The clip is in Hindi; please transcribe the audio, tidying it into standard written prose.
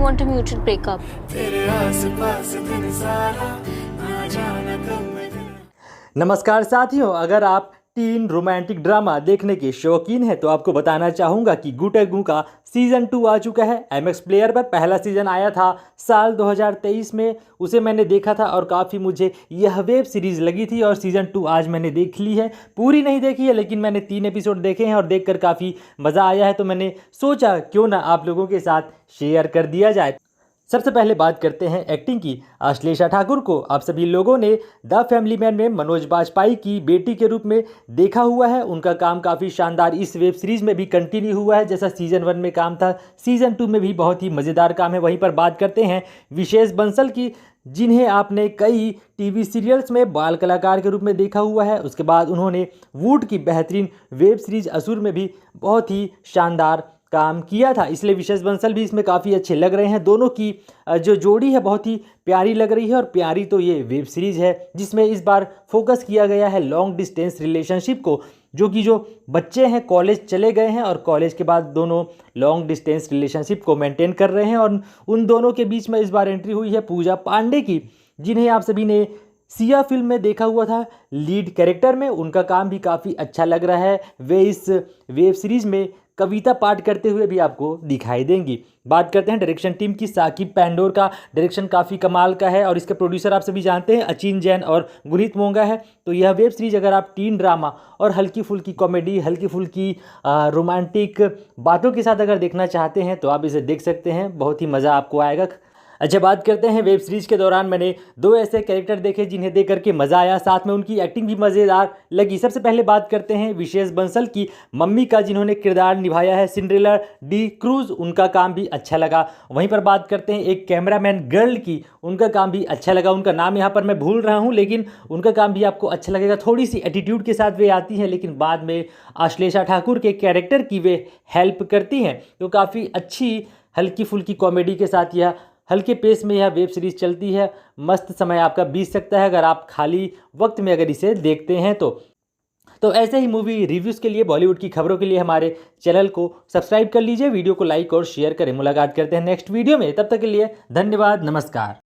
want a mutual breakup. नमस्कार साथियों, अगर आप टीन रोमांटिक ड्रामा देखने के शौकीन हैं तो आपको बताना चाहूँगा कि गुटेगू का सीज़न 2 आ चुका है। एमएक्स प्लेयर पर पहला सीज़न आया था साल 2023 में, उसे मैंने देखा था और काफ़ी मुझे यह वेब सीरीज़ लगी थी और सीज़न 2 आज मैंने देख ली है। पूरी नहीं देखी है लेकिन मैंने 3 एपिसोड देखे हैं और देखकर काफ़ी मज़ा आया है, तो मैंने सोचा क्यों ना आप लोगों के साथ शेयर कर दिया जाए। सबसे पहले बात करते हैं एक्टिंग की। अश्लेषा ठाकुर को आप सभी लोगों ने द फैमिली मैन में मनोज बाजपेयी की बेटी के रूप में देखा हुआ है। उनका काम काफ़ी शानदार इस वेब सीरीज़ में भी कंटिन्यू हुआ है, जैसा सीज़न 1 में काम था, सीज़न 2 में भी बहुत ही मज़ेदार काम है। वहीं पर बात करते हैं विशेष बंसल की, जिन्हें आपने कई टीवी सीरियल्स में बाल कलाकार के रूप में देखा हुआ है। उसके बाद उन्होंने वुड की बेहतरीन वेब सीरीज असुर में भी बहुत ही शानदार काम किया था, इसलिए विशेष बंसल भी इसमें काफ़ी अच्छे लग रहे हैं। दोनों की जो जोड़ी है बहुत ही प्यारी लग रही है, और प्यारी तो ये वेब सीरीज़ है जिसमें इस बार फोकस किया गया है लॉन्ग डिस्टेंस रिलेशनशिप को, जो बच्चे हैं कॉलेज चले गए हैं और कॉलेज के बाद दोनों लॉन्ग डिस्टेंस रिलेशनशिप को मेंटेन कर रहे हैं। और उन दोनों के बीच में इस बार एंट्री हुई है पूजा पांडे की, जिन्हें आप सभी ने सिया फिल्म में देखा हुआ था लीड कैरेक्टर में। उनका काम भी काफ़ी अच्छा लग रहा है। वे इस वेब सीरीज़ में कविता पाठ करते हुए भी आपको दिखाई देंगी। बात करते हैं डायरेक्शन टीम की। साकिब पेंडोर का डायरेक्शन काफ़ी कमाल का है और इसके प्रोड्यूसर आप सभी जानते हैं अचिन जैन और गुनीत मोंगा है। तो यह वेब सीरीज़ अगर आप टीन ड्रामा और हल्की फुल्की कॉमेडी, हल्की फुल्की रोमांटिक बातों के साथ अगर देखना चाहते हैं तो आप इसे देख सकते हैं, बहुत ही मज़ा आपको आएगा। अच्छा, बात करते हैं वेब सीरीज़ के दौरान मैंने 2 ऐसे कैरेक्टर देखे जिन्हें देख करके मज़ा आया, साथ में उनकी एक्टिंग भी मज़ेदार लगी। सबसे पहले बात करते हैं विशेष बंसल की मम्मी का, जिन्होंने किरदार निभाया है सिंड्रेला डी क्रूज, उनका काम भी अच्छा लगा। वहीं पर बात करते हैं एक कैमरामैन गर्ल की, उनका काम भी अच्छा लगा। उनका नाम यहाँ पर मैं भूल रहा हूँ लेकिन उनका काम भी आपको अच्छा लगेगा। थोड़ी सी एटीट्यूड के साथ वे आती हैं लेकिन बाद में अश्लेषा ठाकुर के कैरेक्टर की वे हेल्प करती हैं, तो काफ़ी अच्छी हल्की फुल्की कॉमेडी के साथ यह हल्के पेस में यह वेब सीरीज़ चलती है। मस्त समय आपका बीत सकता है अगर आप खाली वक्त में अगर इसे देखते हैं तो ऐसे ही मूवी रिव्यूज़ के लिए, बॉलीवुड की खबरों के लिए हमारे चैनल को सब्सक्राइब कर लीजिए, वीडियो को लाइक और शेयर करें। मुलाकात करते हैं नेक्स्ट वीडियो में, तब तक के लिए धन्यवाद, नमस्कार।